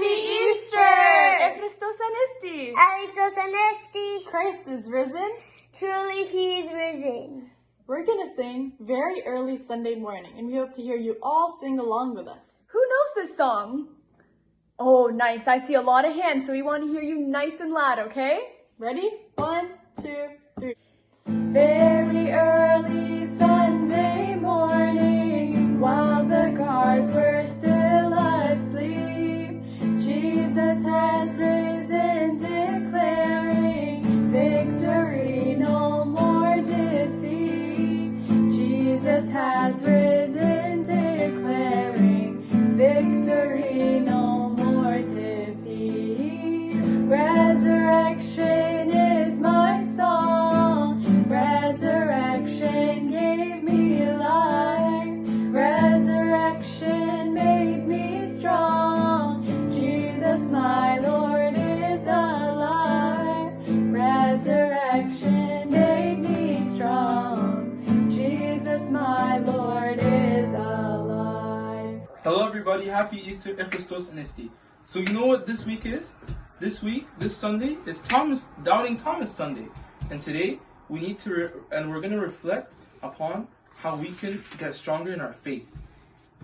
Happy Easter! Christos Anesti! Christos Anesti! Christ is risen. Truly He is risen. We're going to sing very early Sunday morning, and we hope to hear you all sing along with us. Who knows this song? Oh, nice. I see a lot of hands, so we want to hear you nice and loud, okay? Ready? 1, 2, 3. Very early Sunday morning, while the guards were still asleep, Jesus has risen, declaring victory, no more defeat. Jesus has risen, declaring victory, no more defeat. Resurrection is my song. Resurrection gave me life. Resurrection made me strong. Jesus, my Lord, is alive. Resurrection made me strong. Jesus, my Lord, is alive. Hello everybody, happy Easter and Christos Anesti. So you know what this week is? This Sunday is Doubting Thomas Sunday. And today we need to, we're going to reflect upon how we can get stronger in our faith.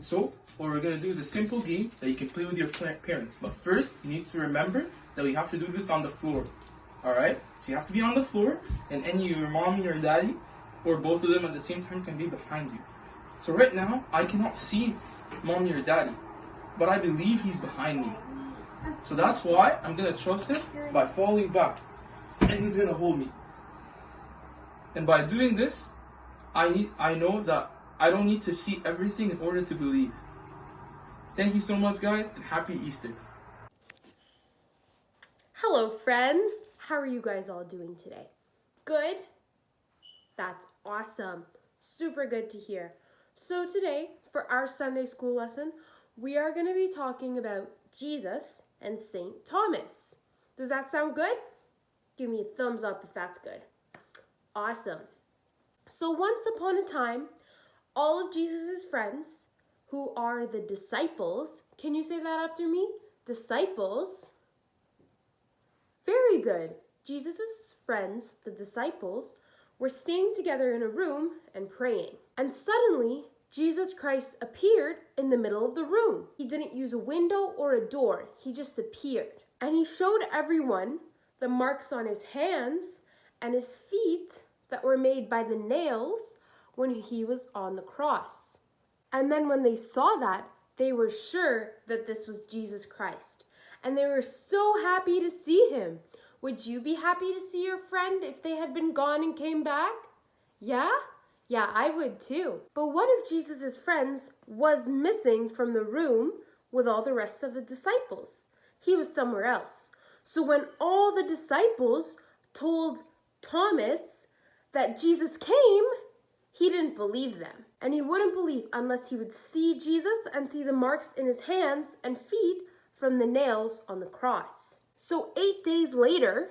So what we're going to do is a simple game that you can play with your parents. But first, you need to remember that we have to do this on the floor. Alright? So you have to be on the floor, and your mom and your daddy, or both of them at the same time, can be behind you. So right now, I cannot see mommy or daddy, but I believe he's behind me. So that's why I'm going to trust him by falling back, and he's going to hold me. And by doing this, I know that I don't need to see everything in order to believe. Thank you so much, guys, and happy Easter. Hello, friends. How are you guys all doing today? Good? That's awesome. Super good to hear. So today, for our Sunday school lesson, we are going to be talking about Jesus and St. Thomas. Does that sound good? Give me a thumbs up if that's good. Awesome. So once upon a time, all of Jesus' friends, who are the disciples, can you say that after me? Disciples. Very good. Jesus' friends, the disciples, were staying together in a room and praying. And suddenly, Jesus Christ appeared in the middle of the room. He didn't use a window or a door. He just appeared. And he showed everyone the marks on his hands and his feet that were made by the nails when he was on the cross. And then when they saw that, they were sure that this was Jesus Christ. And they were so happy to see him. Would you be happy to see your friend if they had been gone and came back? Yeah? Yeah, I would too. But one of Jesus' friends was missing from the room with all the rest of the disciples. He was somewhere else. So when all the disciples told Thomas that Jesus came, he didn't believe them. And he wouldn't believe unless he would see Jesus and see the marks in his hands and feet from the nails on the cross. So 8 days later,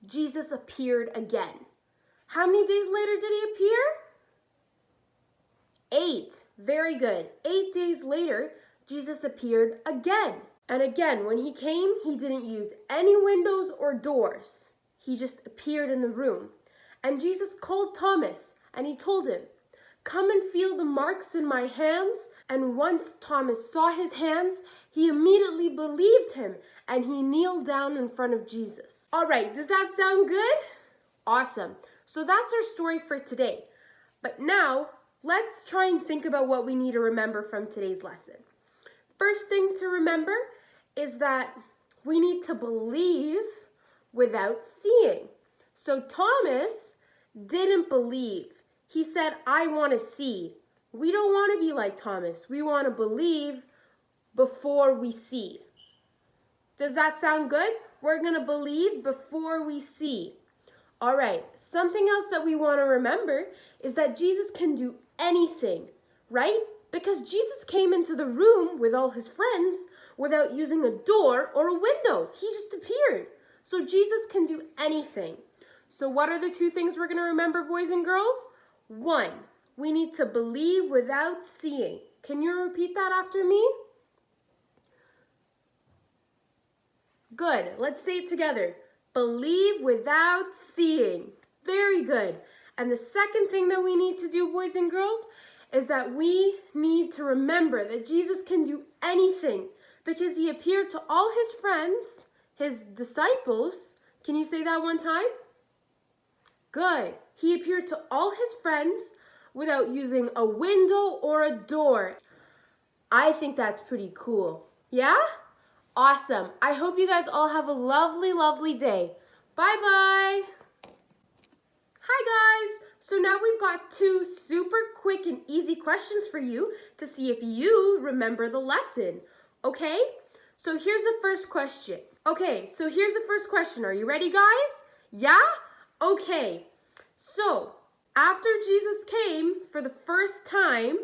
Jesus appeared again. How many days later did he appear? 8. Very good. 8 days later, Jesus appeared again. And again, when he came, he didn't use any windows or doors. He just appeared in the room. And Jesus called Thomas and he told him, "Come and feel the marks in my hands." And once Thomas saw his hands, he immediately believed him and he kneeled down in front of Jesus. All right, does that sound good? Awesome. So that's our story for today. But now, let's try and think about what we need to remember from today's lesson. First thing to remember is that we need to believe without seeing. So Thomas didn't believe. He said, "I want to see." We don't want to be like Thomas. We want to believe before we see. Does that sound good? We're going to believe before we see. All right, something else that we want to remember is that Jesus can do anything, right? Because Jesus came into the room with all his friends without using a door or a window. He just appeared. So Jesus can do anything. So what are the two things we're going to remember, boys and girls? 1, we need to believe without seeing. Can you repeat that after me? Good. Let's say it together. Believe without seeing. Very good. And the second thing that we need to do, boys and girls, is that we need to remember that Jesus can do anything because he appeared to all his friends, his disciples. Can you say that one time? Good. He appeared to all his friends without using a window or a door. I think that's pretty cool. Yeah? Awesome. I hope you guys all have a lovely, lovely day. Bye-bye. Hi guys. So now we've got 2 super quick and easy questions for you to see if you remember the lesson. Okay? So here's the first question. Are you ready, guys? Yeah? Okay. So, after Jesus came for the first time,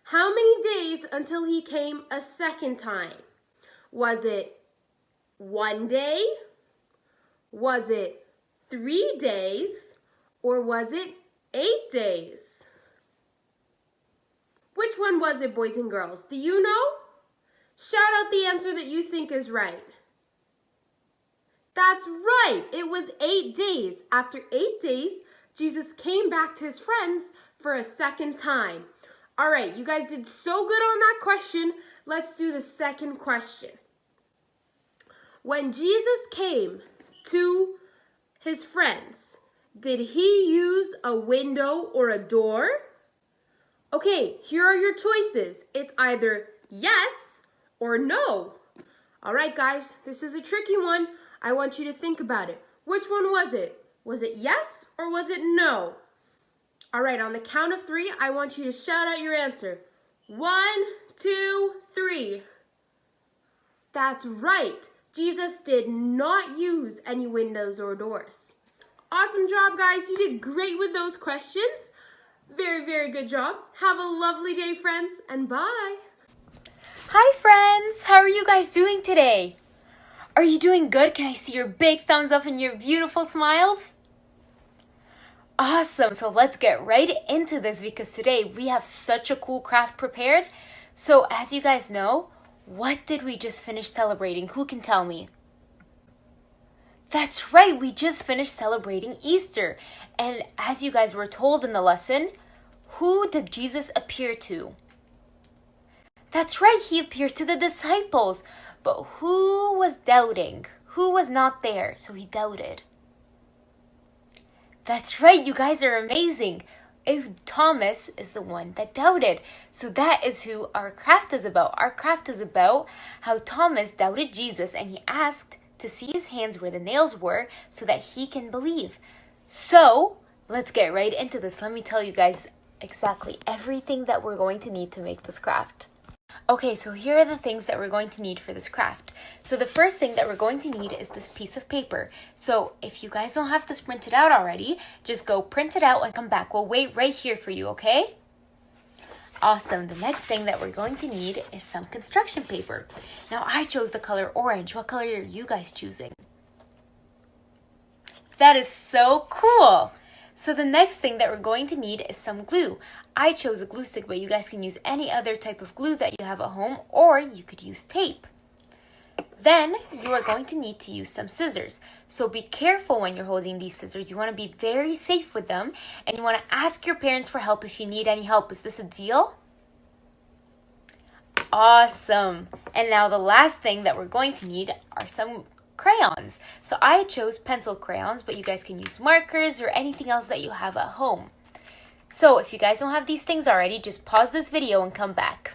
how many days until he came a second time? Was it 1 day? Was it 3 days? Or was it 8 days? Which one was it, boys and girls? Do you know? Shout out the answer that you think is right. That's right. It was 8 days. After 8 days, Jesus came back to his friends for a second time. All right, you guys did so good on that question. Let's do the second question. When Jesus came to his friends, did he use a window or a door? Okay, here are your choices. It's either yes or no. All right, guys, this is a tricky one. I want you to think about it. Which one was it? Was it yes or was it no? All right, on the count of 3, I want you to shout out your answer. 1, 2, 3. That's right. Jesus did not use any windows or doors. Awesome job, guys. You did great with those questions. Very, very good job. Have a lovely day, friends, and bye. Hi friends, how are you guys doing today? Are you doing good? Can I see your big thumbs up and your beautiful smiles? Awesome, so let's get right into this because today we have such a cool craft prepared. So as you guys know, what did we just finish celebrating? Who can tell me? That's right, we just finished celebrating Easter. And as you guys were told in the lesson, who did Jesus appear to? That's right, he appeared to the disciples. But who was doubting? Who was not there? So he doubted. That's right, you guys are amazing. Thomas is the one that doubted. So that is who our craft is about. Our craft is about how Thomas doubted Jesus and he asked to see his hands where the nails were so that he can believe. So let's get right into this. Let me tell you guys exactly everything that we're going to need to make this craft. Okay, so here are the things that we're going to need for this craft. So the first thing that we're going to need is this piece of paper. So if you guys don't have this printed out already, just go print it out and come back. We'll wait right here for you, okay? Awesome. The next thing that we're going to need is some construction paper. Now I chose the color orange. What color are you guys choosing? That is so cool. So the next thing that we're going to need is some glue. I chose a glue stick, but you guys can use any other type of glue that you have at home, or you could use tape. Then you are going to need to use some scissors. So be careful when you're holding these scissors. You want to be very safe with them, and you want to ask your parents for help if you need any help. Is this a deal? Awesome. And now the last thing that we're going to need are some crayons. So I chose pencil crayons, but you guys can use markers or anything else that you have at home. So if you guys don't have these things already, just pause this video and come back.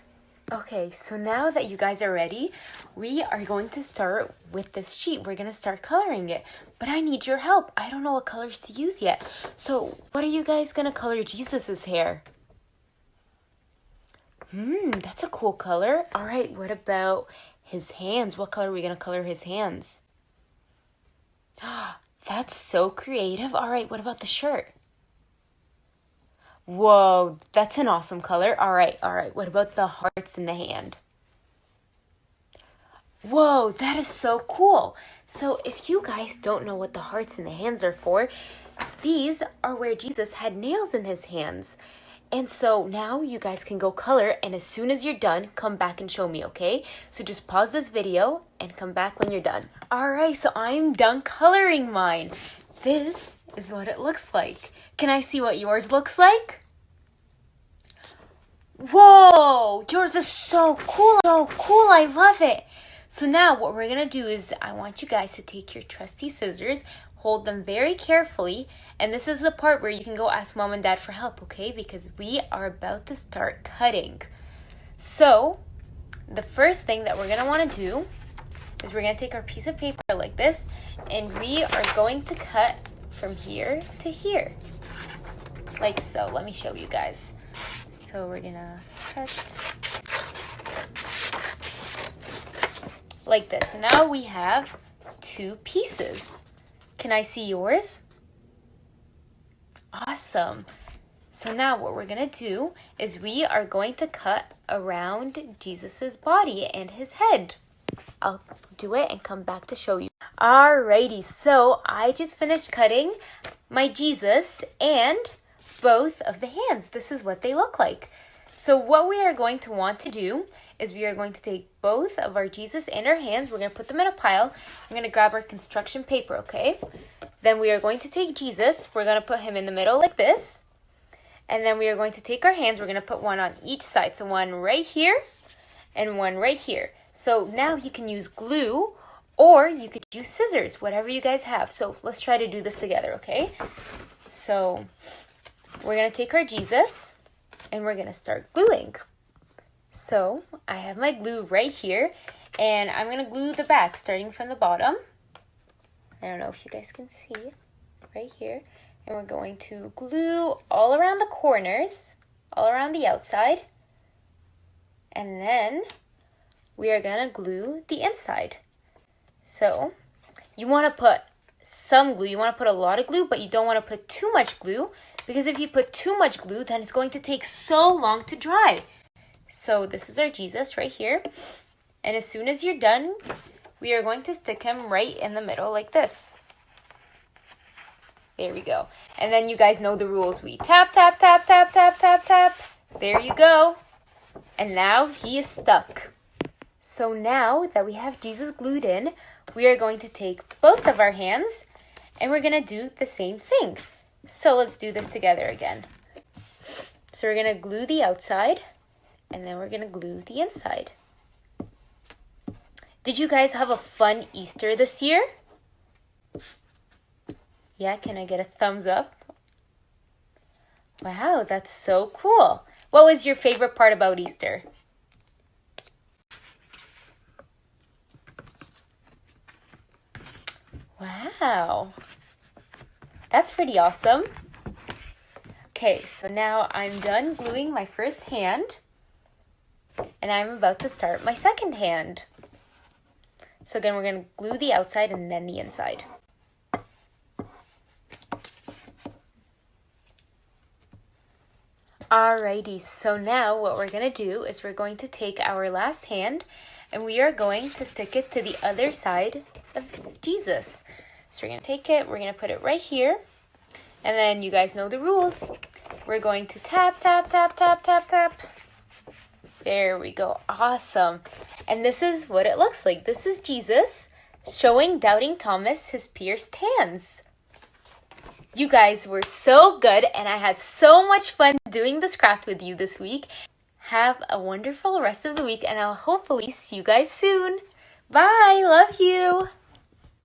Okay, so now that you guys are ready, we are going to start with this sheet. We're going to start coloring it, but I need your help. I don't know what colors to use yet. So what are you guys going to color Jesus's hair? That's a cool color. All right, what about his hands? What color are we going to color his hands? That's so creative. All right, what about the shirt? Whoa, that's an awesome color. All right. What about the hearts in the hand? Whoa, that is so cool. So if you guys don't know what the hearts in the hands are for, these are where Jesus had nails in his hands. And so now you guys can go color, and as soon as you're done, come back and show me, okay? So just pause this video and come back when you're done. All right, so I'm done coloring mine. This is what it looks like. Can I see what yours looks like? Whoa, yours is so cool, I love it. So now what we're gonna do is I want you guys to take your trusty scissors, hold them very carefully, and this is the part where you can go ask mom and dad for help, okay? Because we are about to start cutting. So the first thing that we're gonna wanna do is we're gonna take our piece of paper like this, and we are going to cut from here to here, like so. Let me show you guys. So we're gonna cut like this. So now we have 2 pieces. Can I see yours? Awesome. So now what we're gonna do is we are going to cut around Jesus's body and his head. I'll do it and come back to show you. Alrighty, so I just finished cutting my Jesus and both of the hands. This is what they look like. So what we are going to want to do is we are going to take both of our Jesus and our hands. We're going to put them in a pile. I'm going to grab our construction paper, okay? Then we are going to take Jesus. We're going to put him in the middle like this. And then we are going to take our hands. We're going to put one on each side. So one right here and one right here. So now you can use glue or you could use scissors, whatever you guys have. So let's try to do this together, okay? So we're going to take our Jesus and we're going to start gluing. So I have my glue right here and I'm going to glue the back starting from the bottom. I don't know if you guys can see right here. And we're going to glue all around the corners, all around the outside. And then we are going to glue the inside. So you want to put some glue. You want to put a lot of glue, but you don't want to put too much glue, because if you put too much glue, then it's going to take so long to dry. So this is our Jesus right here. And as soon as you're done, we are going to stick him right in the middle like this. There we go. And then you guys know the rules. We tap, tap, tap, tap, tap, tap, tap. There you go. And now he is stuck. So now that we have Jesus glued in, we are going to take both of our hands and we're going to do the same thing. So let's do this together again. So we're going to glue the outside and then we're going to glue the inside. Did you guys have a fun Easter this year? Yeah, can I get a thumbs up? Wow, that's so cool. What was your favorite part about Easter? Wow, that's pretty awesome. Okay, so now I'm done gluing my first hand and I'm about to start my second hand. So again, we're going to glue the outside and then the inside. Alrighty, so now what we're going to do is we're going to take our last hand and we are going to stick it to the other side of Jesus. So we're going to take it, we're going to put it right here, and then you guys know the rules. We're going to tap, tap, tap, tap, tap, tap. There we go, awesome. And this is what it looks like. This is Jesus showing doubting Thomas his pierced hands. You guys were so good and I had so much fun doing this craft with you this week. Have a wonderful rest of the week and I'll hopefully see you guys soon. Bye, love you.